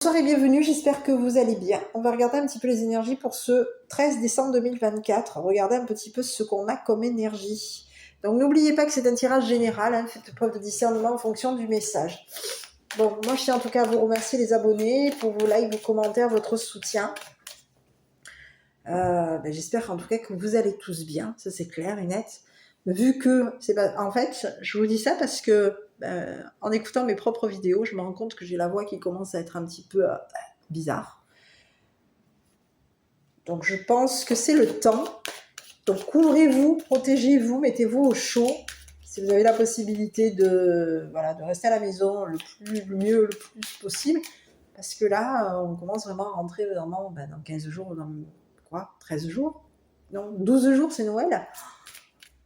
Bonsoir et bienvenue, j'espère que vous allez bien. On va regarder un petit peu les énergies pour ce 13 décembre 2024. Regardez un petit peu ce qu'on a comme énergie. Donc n'oubliez pas que c'est un tirage général, hein, faites preuve de discernement en fonction du message. Bon, moi je tiens en tout cas à vous remercier les abonnés pour vos likes, vos commentaires, votre soutien. J'espère en tout cas que vous allez tous bien, ça c'est clair et net. Vu que, en fait, je vous dis ça parce que en écoutant mes propres vidéos, je me rends compte que j'ai la voix qui commence à être un petit peu bizarre. Donc je pense que c'est le temps. Donc couvrez-vous, protégez-vous, mettez-vous au chaud. Si vous avez la possibilité de rester à la maison le mieux, le plus possible. Parce que là, on commence vraiment à rentrer vraiment dans 15 jours, dans 13 jours. Non, 12 jours, c'est Noël.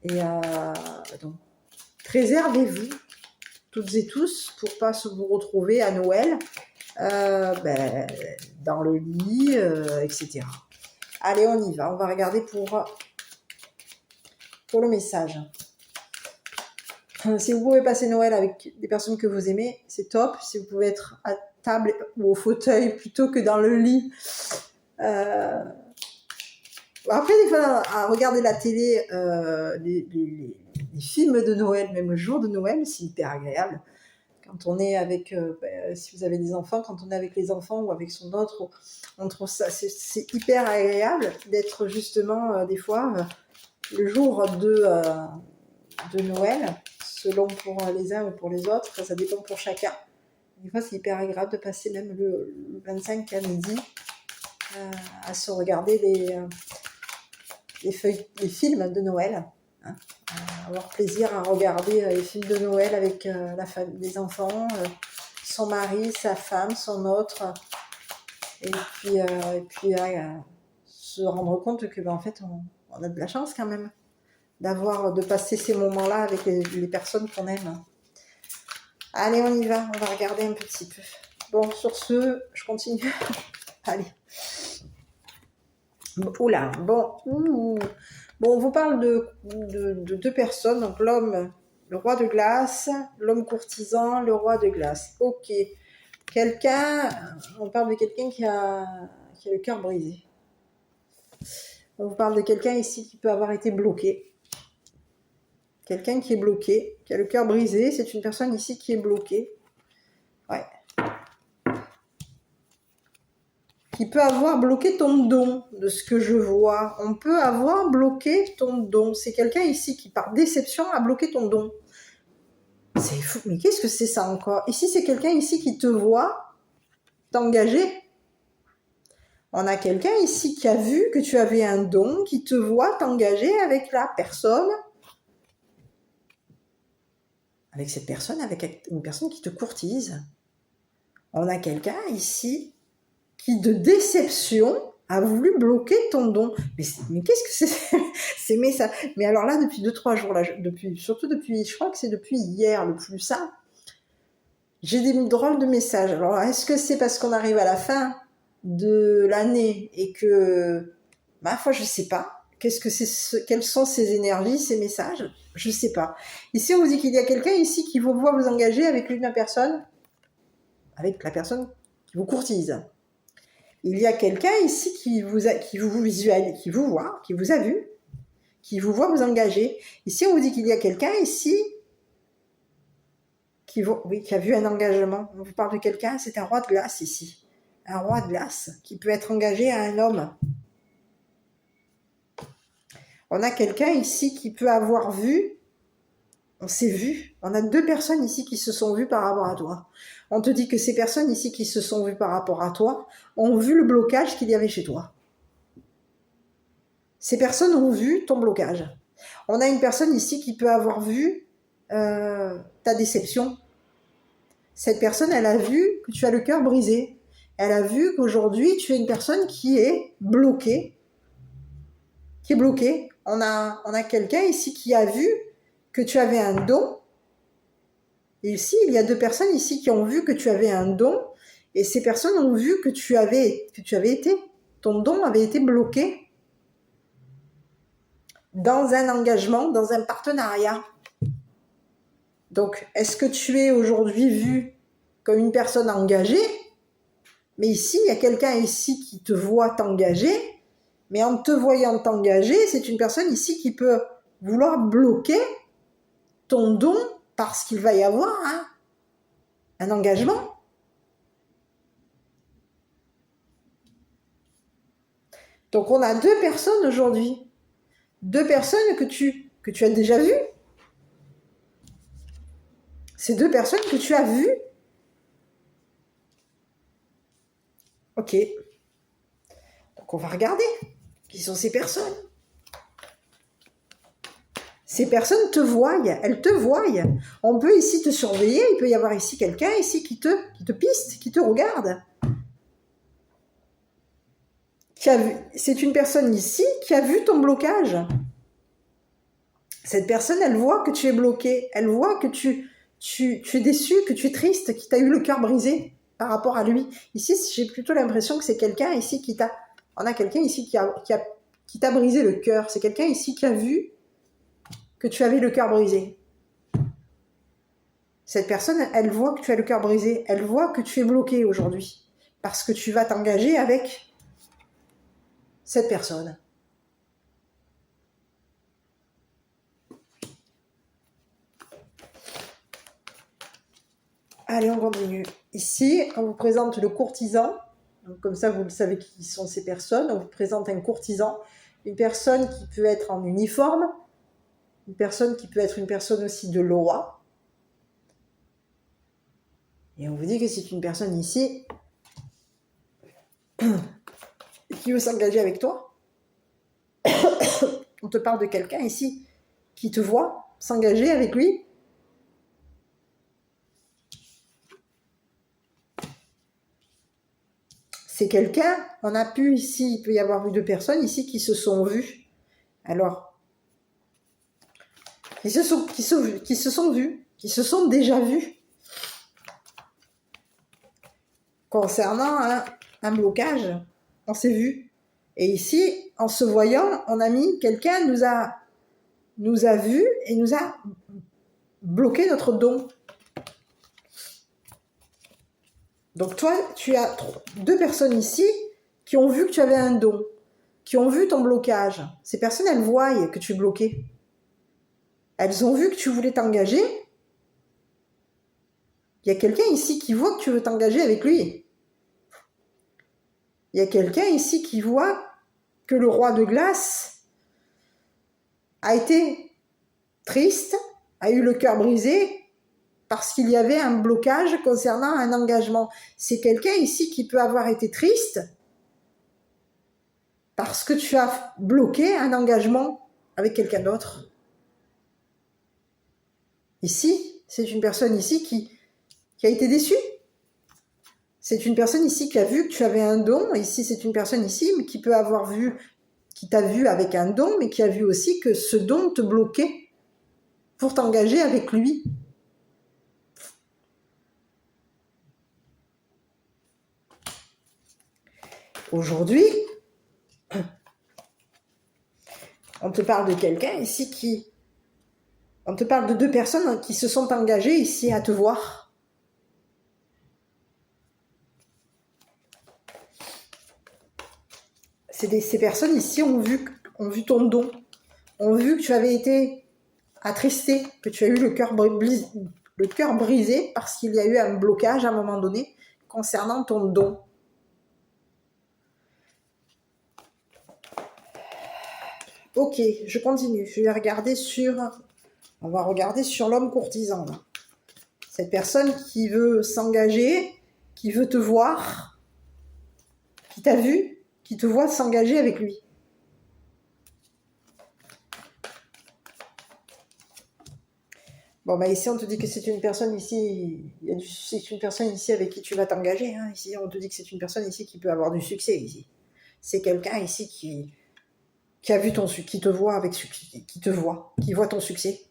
Et donc, préservez-vous, toutes et tous, pour pas vous retrouver à Noël, dans le lit, etc. Allez, on y va. On va regarder pour le message. Si vous pouvez passer Noël avec des personnes que vous aimez, c'est top. Si vous pouvez être à table ou au fauteuil plutôt que dans le lit. Après, des fois, à regarder la télé, les films de Noël, même le jour de Noël, c'est hyper agréable. Quand on est avec, si vous avez des enfants, quand on est avec les enfants ou avec son autre, on trouve ça, c'est hyper agréable d'être justement, des fois, le jour de Noël, selon pour les uns ou pour les autres, ça dépend pour chacun. Des fois, c'est hyper agréable de passer même le 25 à midi à se regarder les films de Noël. Hein, avoir plaisir à regarder les films de Noël avec les enfants, son mari, sa femme, son autre, et puis se rendre compte que en fait on a de la chance quand même de passer ces moments-là avec les personnes qu'on aime. Allez, on y va, on va regarder un petit peu. Bon, sur ce, je continue. Allez. Oula, bon. Bon, on vous parle de deux personnes, donc l'homme, le roi de glace, l'homme courtisan, le roi de glace. Ok. On parle de quelqu'un qui a le cœur brisé. On vous parle de quelqu'un ici qui peut avoir été bloqué. Quelqu'un qui est bloqué, qui a le cœur brisé, c'est une personne ici qui est bloquée. Ouais. Qui peut avoir bloqué ton don, de ce que je vois. On peut avoir bloqué ton don. C'est quelqu'un ici qui, par déception, a bloqué ton don. C'est fou, mais qu'est-ce que c'est ça encore? Ici, c'est quelqu'un ici qui te voit t'engager. On a quelqu'un ici qui a vu que tu avais un don, qui te voit t'engager avec la personne. Avec cette personne, avec une personne qui te courtise. On a quelqu'un ici qui, de déception, a voulu bloquer ton don. Mais qu'est-ce que c'est? Mais alors là, depuis 2-3 jours, là, surtout depuis, je crois que c'est depuis hier le plus ça, j'ai des drôles de messages. Alors, est-ce que c'est parce qu'on arrive à la fin de l'année et que, ma foi, je sais pas. Quelles sont ces énergies, ces messages? Je sais pas. Ici, on vous dit qu'il y a quelqu'un ici qui vous voit vous engager avec la personne qui vous courtise. Il y a quelqu'un ici qui vous voit, qui vous a vu, qui vous voit vous engager. Ici, on vous dit qu'il y a quelqu'un ici qui a vu un engagement. On vous parle de quelqu'un, c'est un roi de glace ici. Un roi de glace qui peut être engagé à un homme. On a quelqu'un ici qui peut avoir vu, on s'est vu. On a 2 personnes ici qui se sont vues par rapport à toi. On te dit que ces personnes ici qui se sont vues par rapport à toi ont vu le blocage qu'il y avait chez toi. Ces personnes ont vu ton blocage. On a une personne ici qui peut avoir vu ta déception. Cette personne, elle a vu que tu as le cœur brisé. Elle a vu qu'aujourd'hui, tu es une personne qui est bloquée. Qui est bloquée. On a quelqu'un ici qui a vu que tu avais un don. Et ici, il y a 2 personnes ici qui ont vu que tu avais un don. Et ces personnes ont vu que tu avais été. Ton don avait été bloqué dans un engagement, dans un partenariat. Donc, est-ce que tu es aujourd'hui vu comme une personne engagée Mais ici, il y a quelqu'un ici qui te voit t'engager, mais en te voyant t'engager, c'est une personne ici qui peut vouloir bloquer ton don parce qu'il va y avoir un engagement. Donc on a deux personnes aujourd'hui. Deux personnes que tu as déjà vues. Ces deux personnes que tu as vues. Ok. Donc on va regarder. Qui sont ces personnes? Ces personnes te voient, elles te voient. On peut ici te surveiller, il peut y avoir ici quelqu'un ici qui te piste, qui te regarde. C'est une personne ici qui a vu ton blocage. Cette personne, elle voit que tu es bloqué, elle voit que tu es déçu, que tu es triste, qu'il t'a eu le cœur brisé par rapport à lui. Ici, j'ai plutôt l'impression que c'est quelqu'un ici qui t'a... On a quelqu'un ici qui t'a brisé le cœur. C'est quelqu'un ici qui a vu que tu avais le cœur brisé. Cette personne, elle voit que tu as le cœur brisé. Elle voit que tu es bloqué aujourd'hui. Parce que tu vas t'engager avec cette personne. Allez, on continue. Ici, on vous présente le courtisan. Donc, comme ça, vous le savez qui sont ces personnes. On vous présente un courtisan. Une personne qui peut être en uniforme. Une personne qui peut être une personne aussi de loi. Et on vous dit que c'est une personne ici qui veut s'engager avec toi. On te parle de quelqu'un ici qui te voit s'engager avec lui. C'est quelqu'un, on a pu ici, il peut y avoir eu deux personnes ici qui se sont vues. Alors, qui se sont déjà vues. Concernant un blocage, on s'est vu. Et ici, en se voyant, on a mis, quelqu'un nous a vus et nous a bloqué notre don. Donc toi, tu as deux personnes ici qui ont vu que tu avais un don, qui ont vu ton blocage. Ces personnes, elles voient que tu es bloqué. Elles ont vu que tu voulais t'engager. Il y a quelqu'un ici qui voit que tu veux t'engager avec lui. Il y a quelqu'un ici qui voit que le roi de glace a été triste, a eu le cœur brisé parce qu'il y avait un blocage concernant un engagement. C'est quelqu'un ici qui peut avoir été triste parce que tu as bloqué un engagement avec quelqu'un d'autre. Ici, c'est une personne ici qui a été déçue. C'est une personne ici qui a vu que tu avais un don. Ici, c'est une personne ici qui peut avoir vu, qui t'a vu avec un don, mais qui a vu aussi que ce don te bloquait pour t'engager avec lui. Aujourd'hui, on te parle de quelqu'un ici on te parle de deux personnes qui se sont engagées ici à te voir. Ces personnes ici ont vu ton don, ont vu que tu avais été attristé, que tu as eu le cœur brisé parce qu'il y a eu un blocage à un moment donné concernant ton don. Ok, je continue. On va regarder sur l'homme courtisan. Là. Cette personne qui veut s'engager, qui veut te voir, qui t'a vu, qui te voit s'engager avec lui. Bon, bah ici, on te dit que c'est une personne ici, c'est une personne ici avec qui tu vas t'engager. Hein. Ici, on te dit que c'est une personne ici qui peut avoir du succès ici. C'est quelqu'un ici qui a vu qui te voit qui voit ton succès.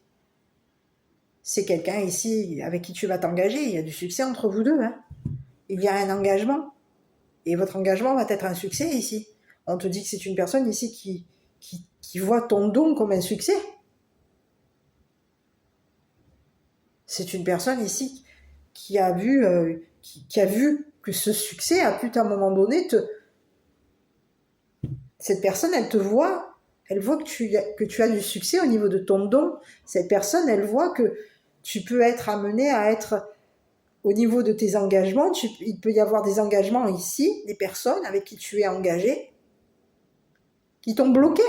C'est quelqu'un ici avec qui tu vas t'engager. Il y a du succès entre vous deux. Hein. Il y a un engagement. Et votre engagement va être un succès ici. On te dit que c'est une personne ici qui voit ton don comme un succès. C'est une personne ici qui a vu que ce succès a pu à un moment donné Cette personne, elle te voit, elle voit que tu as du succès au niveau de ton don. Cette personne, elle voit que tu peux être amené à être au niveau de tes engagements. Il peut y avoir des engagements ici, des personnes avec qui tu es engagé, qui t'ont bloqué.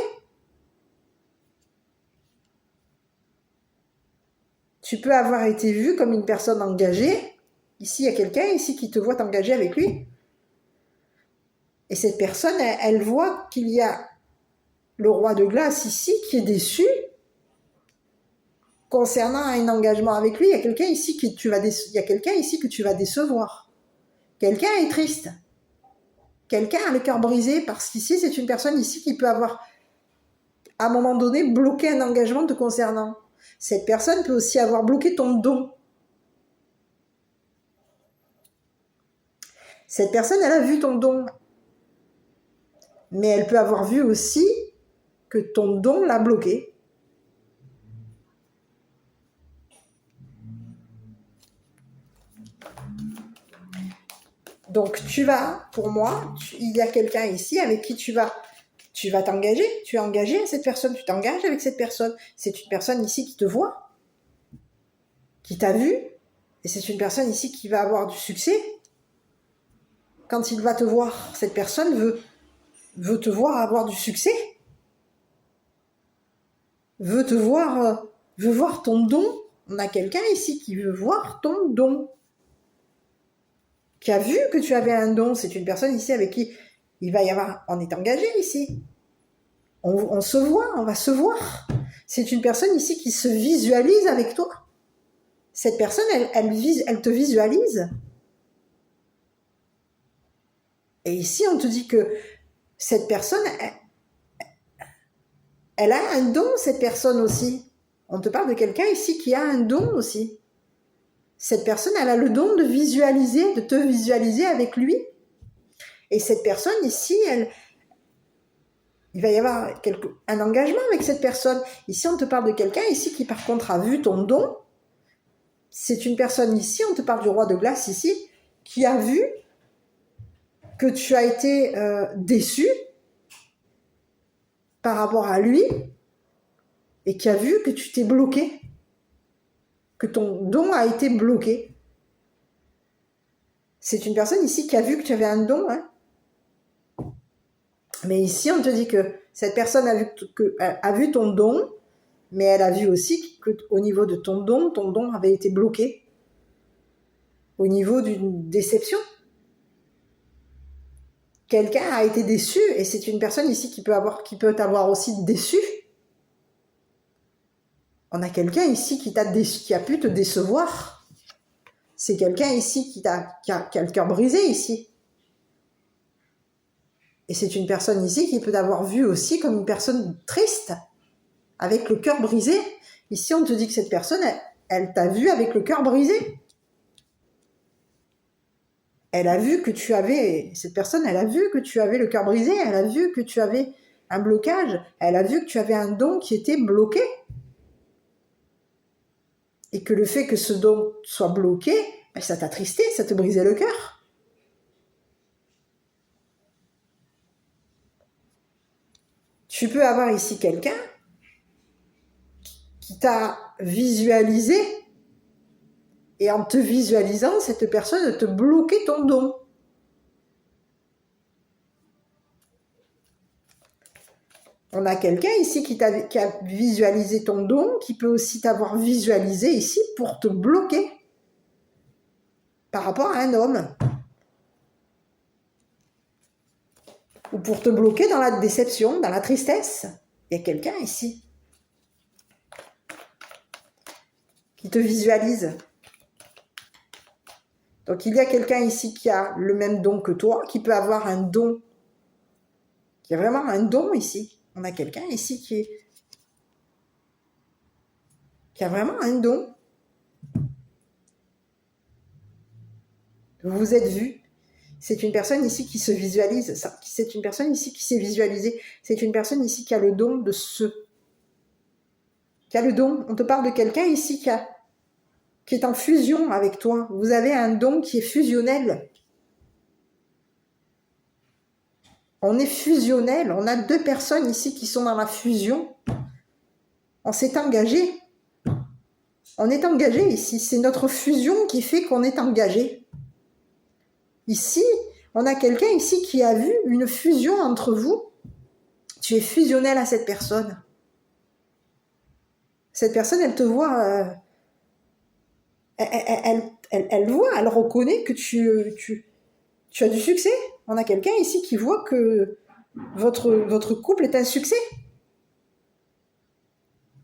Tu peux avoir été vu comme une personne engagée. Ici, il y a quelqu'un ici qui te voit t'engager avec lui. Et cette personne, elle voit qu'il y a le roi de glace ici qui est déçu concernant un engagement avec lui. Il y a quelqu'un ici que tu vas décevoir. Quelqu'un est triste. Quelqu'un a le cœur brisé parce qu'ici, c'est une personne ici qui peut avoir, à un moment donné, bloqué un engagement te concernant. Cette personne peut aussi avoir bloqué ton don. Cette personne, elle a vu ton don. Mais elle peut avoir vu aussi que ton don l'a bloqué. Donc pour moi, il y a quelqu'un ici avec qui tu vas t'engager. Tu es engagé à cette personne, tu t'engages avec cette personne. C'est une personne ici qui te voit, qui t'a vu, et c'est une personne ici qui va avoir du succès. Quand il va te voir, cette personne veut te voir avoir du succès, veut voir ton don. On a quelqu'un ici qui veut voir ton don, qui a vu que tu avais un don. C'est une personne ici avec qui on est engagé ici. On se voit, on va se voir. C'est une personne ici qui se visualise avec toi. Cette personne, elle te visualise. Et ici, on te dit que cette personne, elle a un don, cette personne aussi. On te parle de quelqu'un ici qui a un don aussi. Cette personne, elle a le don de te visualiser avec lui. Et cette personne ici, il va y avoir un engagement avec cette personne. Ici, on te parle de quelqu'un ici qui, par contre, a vu ton don. C'est une personne ici, on te parle du roi de glace ici, qui a vu que tu as été déçu par rapport à lui et qui a vu que tu t'es bloqué, que ton don a été bloqué. C'est une personne ici qui a vu que tu avais un don, hein. Mais ici, on te dit que cette personne a vu ton don, mais elle a vu aussi qu'au niveau de ton don avait été bloqué au niveau d'une déception. Quelqu'un a été déçu, et c'est une personne ici qui peut t'avoir aussi déçu. On a quelqu'un ici qui a pu te décevoir. C'est quelqu'un ici qui a le cœur brisé ici. Et c'est une personne ici qui peut t'avoir vu aussi comme une personne triste, avec le cœur brisé. Ici, on te dit que cette personne, elle t'a vu avec le cœur brisé. Cette personne, elle a vu que tu avais le cœur brisé, elle a vu que tu avais un blocage, elle a vu que tu avais un don qui était bloqué. Et que le fait que ce don soit bloqué, ça t'a attristé, ça te brisait le cœur. Tu peux avoir ici quelqu'un qui t'a visualisé, et en te visualisant, cette personne te bloquait ton don. On a quelqu'un ici qui a visualisé ton don, qui peut aussi t'avoir visualisé ici pour te bloquer par rapport à un homme. Ou pour te bloquer dans la déception, dans la tristesse. Il y a quelqu'un ici qui te visualise. Donc il y a quelqu'un ici qui a le même don que toi, qui peut avoir un don, qui a vraiment un don ici. On a quelqu'un ici qui a vraiment un don. Vous vous êtes vus. C'est une personne ici qui se visualise. C'est une personne ici qui s'est visualisée. C'est une personne ici qui a le don qui a le don. On te parle de quelqu'un ici qui est en fusion avec toi. Vous avez un don qui est fusionnel. On est fusionnel. On a deux personnes ici qui sont dans la fusion. On s'est engagé. On est engagé ici. C'est notre fusion qui fait qu'on est engagé. Ici, on a quelqu'un ici qui a vu une fusion entre vous. Tu es fusionnel à cette personne. Cette personne, elle te voit, elle voit, elle reconnaît que tu as du succès. On a quelqu'un ici qui voit que votre couple est un succès.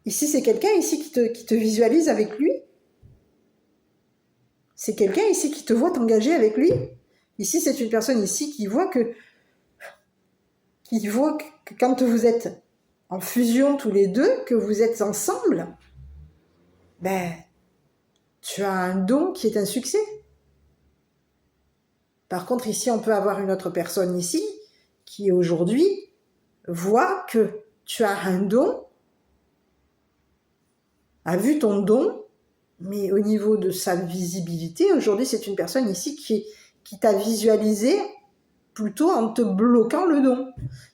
Ici, c'est quelqu'un ici qui te visualise avec lui. C'est quelqu'un ici qui te voit t'engager avec lui. Ici, c'est une personne ici qui voit que quand vous êtes en fusion tous les deux, que vous êtes ensemble, ben, tu as un don qui est un succès. Par contre, ici, on peut avoir une autre personne ici qui aujourd'hui voit que tu as un don, a vu ton don, mais au niveau de sa visibilité, aujourd'hui, c'est une personne ici qui t'a visualisé plutôt en te bloquant le don.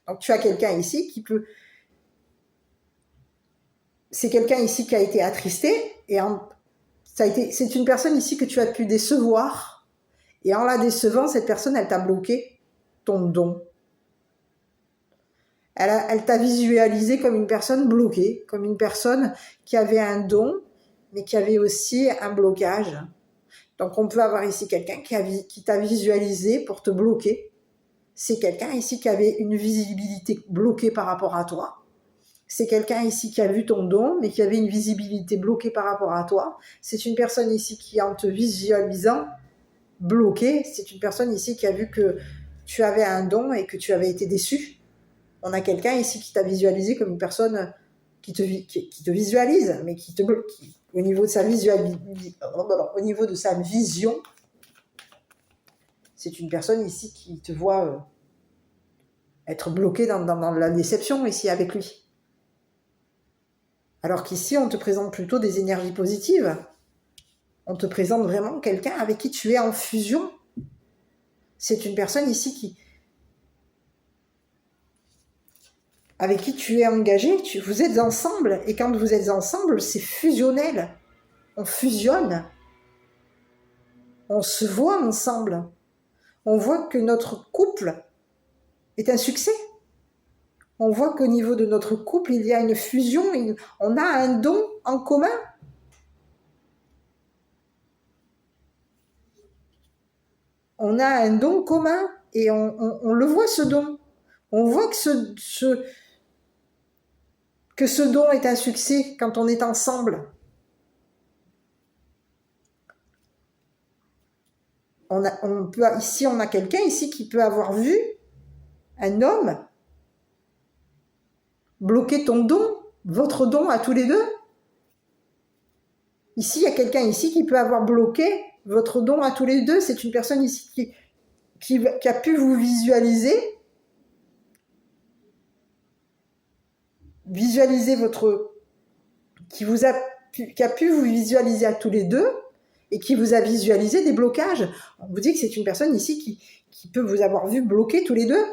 Donc, tu as quelqu'un ici qui peut... C'est quelqu'un ici qui a été attristé, et c'est une personne ici que tu as pu décevoir, et en la décevant, cette personne, elle t'a bloqué ton don. Elle t'a visualisé comme une personne bloquée, comme une personne qui avait un don, mais qui avait aussi un blocage. Donc, on peut avoir ici quelqu'un qui t'a visualisé pour te bloquer. C'est quelqu'un ici qui avait une visibilité bloquée par rapport à toi. C'est quelqu'un ici qui a vu ton don, mais qui avait une visibilité bloquée par rapport à toi. C'est une personne ici qui, en te visualisant, bloquée. C'est une personne ici qui a vu que tu avais un don et que tu avais été déçu. On a quelqu'un ici qui t'a visualisé comme une personne qui te visualise, mais qui te bloque. Au niveau de sa vision, c'est une personne ici qui te voit être bloquée dans la déception ici avec lui. Alors qu'ici, on te présente plutôt des énergies positives. On te présente vraiment quelqu'un avec qui tu es en fusion. C'est une personne ici avec qui tu es engagé, vous êtes ensemble, et quand vous êtes ensemble, c'est fusionnel. On fusionne. On se voit ensemble. On voit que notre couple est un succès. On voit qu'au niveau de notre couple, il y a une fusion, on a un don en commun. On a un don commun et on le voit, ce don. On voit que ce don est un succès quand on est ensemble. Ici, on a quelqu'un ici qui peut avoir vu un homme bloquer ton don, votre don à tous les deux. Ici, il y a quelqu'un ici qui peut avoir bloqué votre don à tous les deux. C'est une personne ici qui a pu vous visualiser qui a pu vous visualiser à tous les deux et qui vous a visualisé des blocages. On vous dit que c'est une personne ici qui peut vous avoir vu bloquer tous les deux,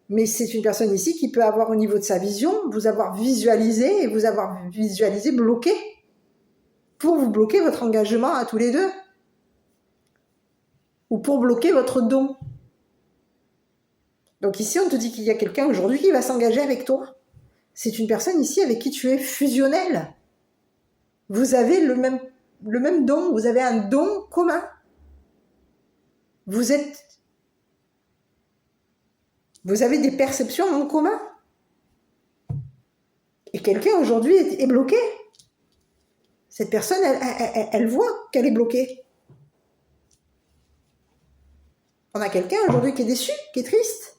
mais c'est une personne ici qui peut avoir au niveau de sa vision, vous avoir visualisé et vous avoir visualisé bloqué pour vous bloquer votre engagement à tous les deux ou pour bloquer votre don. Donc ici, on te dit qu'il y a quelqu'un aujourd'hui qui va s'engager avec toi. C'est une personne ici avec qui tu es fusionnel. Vous avez le même don, vous avez un don commun. Vous avez des perceptions en commun. Et quelqu'un aujourd'hui est bloqué. Cette personne, elle voit qu'elle est bloquée. On a quelqu'un aujourd'hui qui est déçu, qui est triste,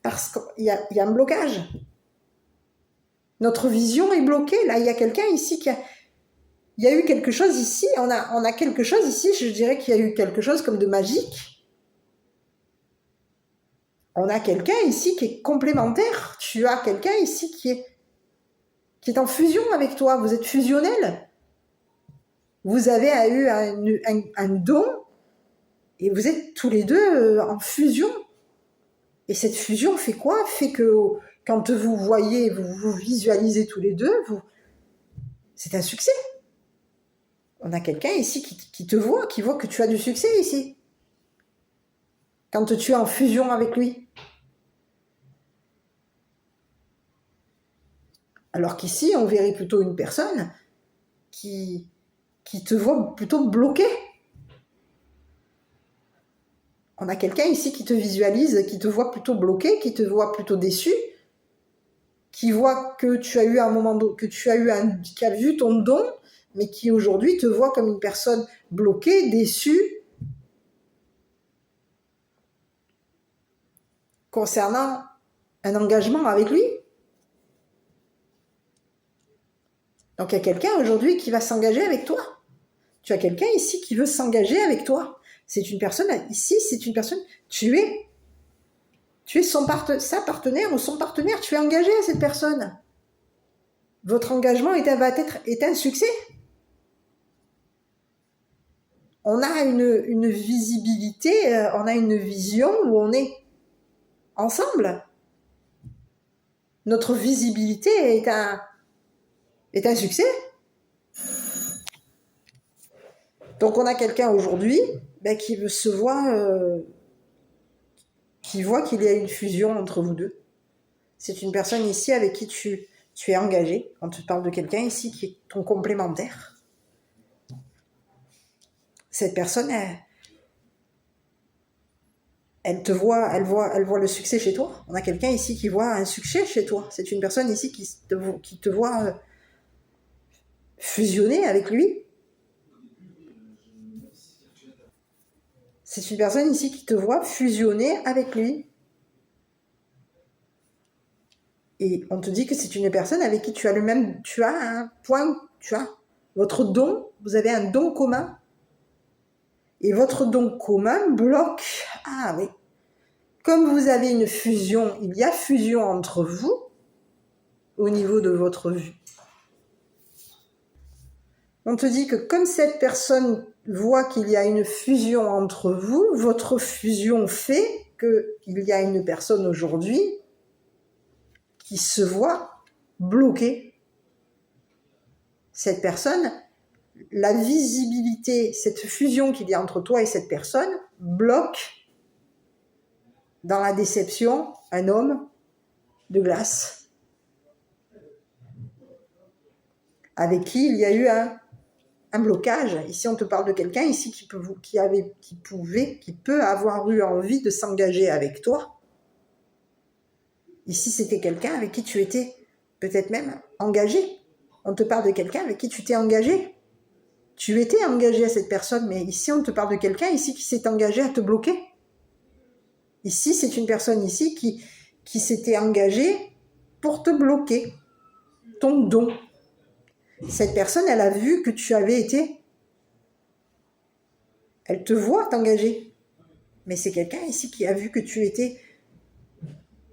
parce qu'il y a un blocage. Notre vision est bloquée. Là, il y a quelqu'un ici il y a eu quelque chose ici. On a quelque chose ici. Je dirais qu'il y a eu quelque chose comme de magique. On a quelqu'un ici qui est complémentaire. Tu as quelqu'un ici qui est en fusion avec toi. Vous êtes fusionnel. Vous avez eu un don et vous êtes tous les deux en fusion. Et cette fusion fait quoi? Fait que quand vous voyez, vous vous visualisez tous les deux, c'est un succès. On a quelqu'un ici qui te voit, qui voit que tu as du succès ici. Quand tu es en fusion avec lui. Alors qu'ici, on verrait plutôt une personne qui te voit plutôt bloqué. On a quelqu'un ici qui te visualise, qui te voit plutôt bloqué, qui te voit plutôt déçu, qui voit que tu as eu un moment, qui a vu ton don, mais qui aujourd'hui te voit comme une personne bloquée, déçue, concernant un engagement avec lui. Donc il y a quelqu'un aujourd'hui qui va s'engager avec toi. Tu as quelqu'un ici qui veut s'engager avec toi. C'est une personne, ici, c'est une personne, tu es sa partenaire ou son partenaire, tu es engagé à cette personne. Votre engagement est un succès. On a une visibilité, on a une vision où on est ensemble. Notre visibilité est un succès. Donc on a quelqu'un aujourd'hui qui voit qu'il y a une fusion entre vous deux. C'est une personne ici avec qui tu es engagé. On te parle de quelqu'un ici qui est ton complémentaire. Cette personne, elle voit le succès chez toi. On a quelqu'un ici qui voit un succès chez toi. C'est une personne ici qui te voit fusionner avec lui. C'est une personne ici qui te voit fusionner avec lui. Et on te dit que c'est une personne avec qui tu as un point, votre don, vous avez un don commun. Et votre don commun bloque. Ah oui. Comme vous avez une fusion, il y a fusion entre vous au niveau de votre vue. On te dit que comme cette personne voit qu'il y a une fusion entre vous, votre fusion fait qu'il y a une personne aujourd'hui qui se voit bloquée. Cette personne, la visibilité, cette fusion qu'il y a entre toi et cette personne, bloque dans la déception un homme de glace avec qui il y a eu un blocage. Ici, on te parle de quelqu'un ici qui peut avoir eu envie de s'engager avec toi. Ici, c'était quelqu'un avec qui tu étais peut-être même engagé. On te parle de quelqu'un avec qui tu t'es engagé. Tu étais engagé à cette personne, mais ici, on te parle de quelqu'un ici qui s'est engagé à te bloquer. Ici, c'est une personne ici qui s'était engagée pour te bloquer ton don. Cette personne, elle a vu que tu avais été... Elle te voit t'engager. Mais c'est quelqu'un ici qui a vu que tu étais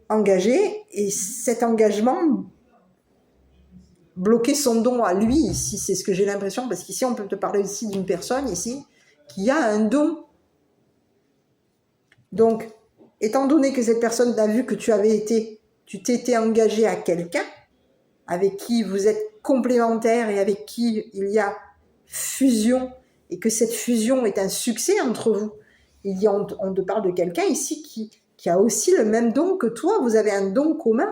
engagé et cet engagement bloquait son don à lui. Ici, c'est ce que j'ai l'impression, parce qu'ici, on peut te parler ici d'une personne ici qui a un don. Donc, étant donné que cette personne a vu que tu t'étais engagé à quelqu'un avec qui vous êtes complémentaires et avec qui il y a fusion et que cette fusion est un succès entre vous. On te parle de quelqu'un ici qui a aussi le même don que toi, vous avez un don commun.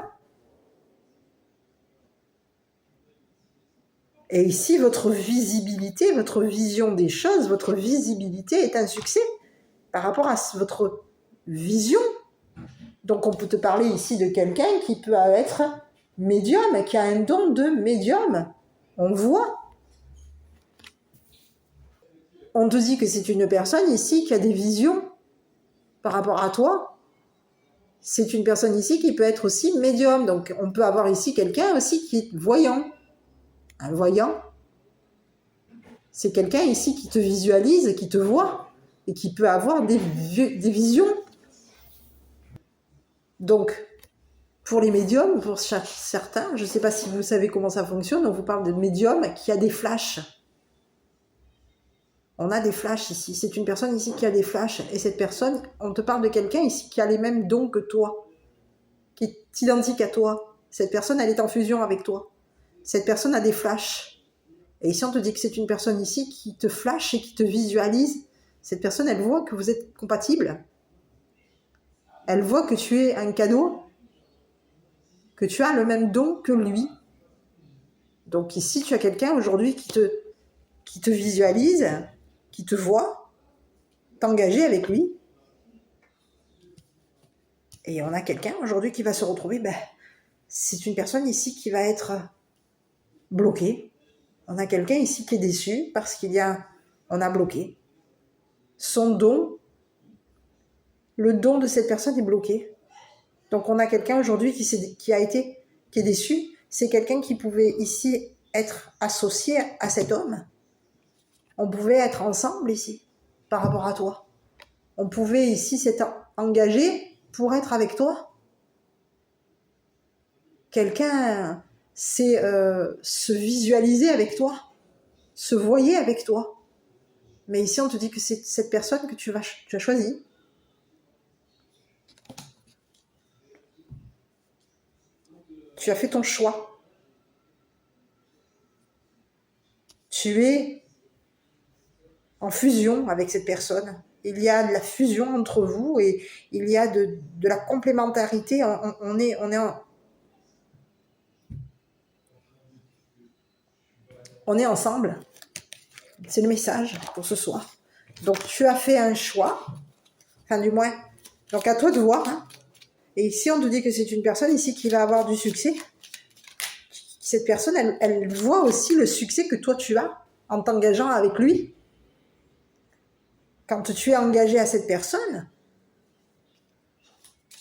Et ici, votre visibilité, votre vision des choses, votre visibilité est un succès par rapport à votre vision. Donc on peut te parler ici de quelqu'un qui peut être médium, qui a un don de médium. On voit. On te dit que c'est une personne ici qui a des visions par rapport à toi. C'est une personne ici qui peut être aussi médium. Donc on peut avoir ici quelqu'un aussi qui est voyant. Un voyant, c'est quelqu'un ici qui te visualise, qui te voit et qui peut avoir des visions. Donc, pour les médiums, pour certains, je ne sais pas si vous savez comment ça fonctionne, on vous parle de médium qui a des flashs. On a des flashs ici. C'est une personne ici qui a des flashs. Et cette personne, on te parle de quelqu'un ici qui a les mêmes dons que toi, qui est identique à toi. Cette personne, elle est en fusion avec toi. Cette personne a des flashs. Et ici, on te dit que c'est une personne ici qui te flash et qui te visualise. Cette personne, elle voit que vous êtes compatibles. Elle voit que tu es un cadeau, que tu as le même don que lui. Donc ici, tu as quelqu'un aujourd'hui qui te visualise, qui te voit, t'engager avec lui. Et on a quelqu'un aujourd'hui qui va se retrouver, c'est une personne ici qui va être bloquée. On a quelqu'un ici qui est déçu parce on a bloqué. Son don, le don de cette personne est bloqué. Donc on a quelqu'un aujourd'hui qui est déçu. C'est quelqu'un qui pouvait ici être associé à cet homme. On pouvait être ensemble ici, par rapport à toi. On pouvait ici s'être engagé pour être avec toi. Quelqu'un sait se visualiser avec toi, se voyer avec toi. Mais ici, on te dit que c'est cette personne que tu as choisie. Tu as fait ton choix. Tu es en fusion avec cette personne. Il y a de la fusion entre vous et il y a de la complémentarité. On est ensemble. C'est le message pour ce soir. Donc, tu as fait un choix. Enfin, du moins. Donc, à toi de voir. Hein. Et ici, on te dit que c'est une personne ici qui va avoir du succès. Cette personne, elle voit aussi le succès que toi, tu as en t'engageant avec lui. Quand tu es engagé à cette personne,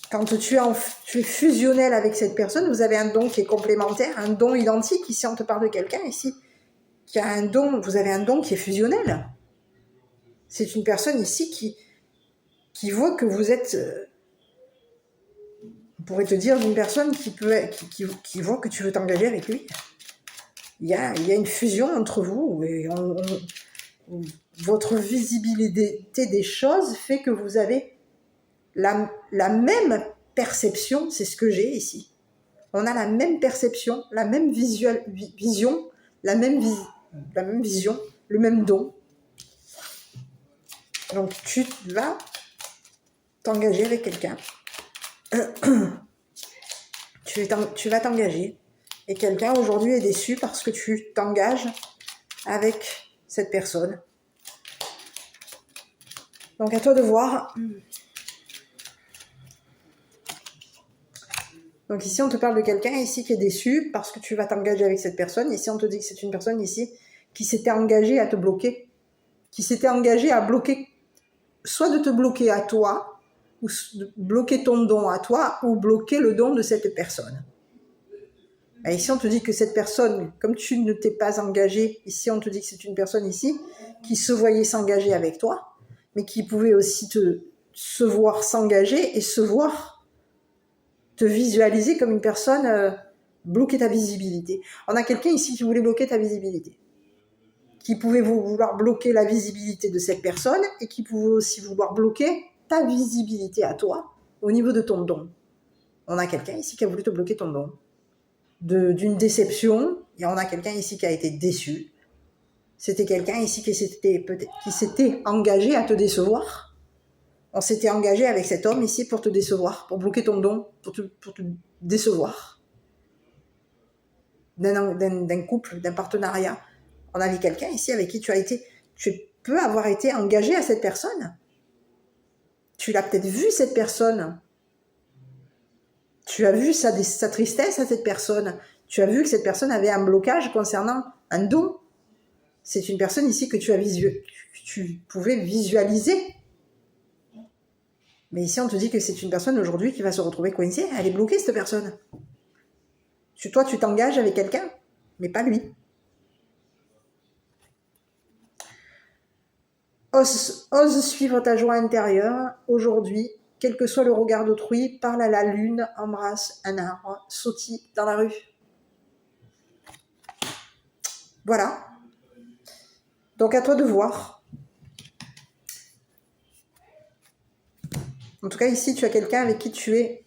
quand tu es fusionnel avec cette personne, vous avez un don qui est complémentaire, un don identique. Ici, on te parle de quelqu'un ici qui a un don, vous avez un don qui est fusionnel. C'est une personne ici qui voit que vous êtes... on pourrait te dire d'une personne qui voit que tu veux t'engager avec lui. Il y a une fusion entre vous et votre visibilité des choses fait que vous avez la même perception, c'est ce que j'ai ici. On a la même perception, la même vision, la même vision, le même don. Donc tu vas t'engager avec quelqu'un. Tu vas t'engager. Et quelqu'un aujourd'hui est déçu parce que tu t'engages avec cette personne. Donc à toi de voir. Donc ici on te parle de quelqu'un ici qui est déçu parce que tu vas t'engager avec cette personne. Ici on te dit que c'est une personne ici qui s'était engagée à te bloquer. Qui s'était engagée à bloquer, soit de te bloquer à toi, ou de bloquer ton don à toi, ou bloquer le don de cette personne. Et ici, on te dit que cette personne, comme tu ne t'es pas engagé, ici, on te dit que c'est une personne ici qui se voyait s'engager avec toi, mais qui pouvait aussi se voir s'engager et se voir te visualiser comme une personne bloquer ta visibilité. On a quelqu'un ici qui voulait bloquer ta visibilité, qui pouvait vouloir bloquer la visibilité de cette personne et qui pouvait aussi vouloir bloquer ta visibilité à toi au niveau de ton don. On a quelqu'un ici qui a voulu te bloquer ton don. D'une déception, et on a quelqu'un ici qui a été déçu. C'était quelqu'un ici qui s'était engagé à te décevoir. On s'était engagé avec cet homme ici pour te décevoir, pour bloquer ton don, pour te décevoir. D'un couple, d'un partenariat. On avait quelqu'un ici avec qui tu peux avoir été engagé à cette personne. Tu l'as peut-être vu, cette personne. Tu as vu sa tristesse à cette personne. Tu as vu que cette personne avait un blocage concernant un don. C'est une personne ici que tu pouvais visualiser. Mais ici, on te dit que c'est une personne aujourd'hui qui va se retrouver coincée. Elle est bloquée, cette personne. Toi, tu t'engages avec quelqu'un, mais pas lui. Ose suivre ta joie intérieure aujourd'hui. Quel que soit le regard d'autrui, parle à la lune, embrasse un arbre, sautille dans la rue. Voilà. Donc à toi de voir. En tout cas, ici, tu as quelqu'un avec qui tu es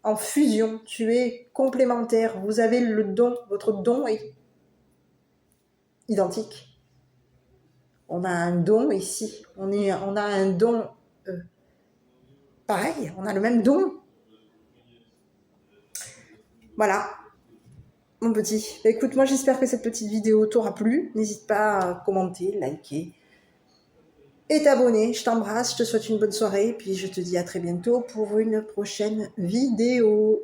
en fusion, tu es complémentaire, vous avez le don, votre don est identique. On a un don ici, on a un don pareil, on a le même don. Voilà, mon petit. Bah, écoute, moi j'espère que cette petite vidéo t'aura plu. N'hésite pas à commenter, liker et t'abonner. Je t'embrasse, je te souhaite une bonne soirée, puis je te dis à très bientôt pour une prochaine vidéo.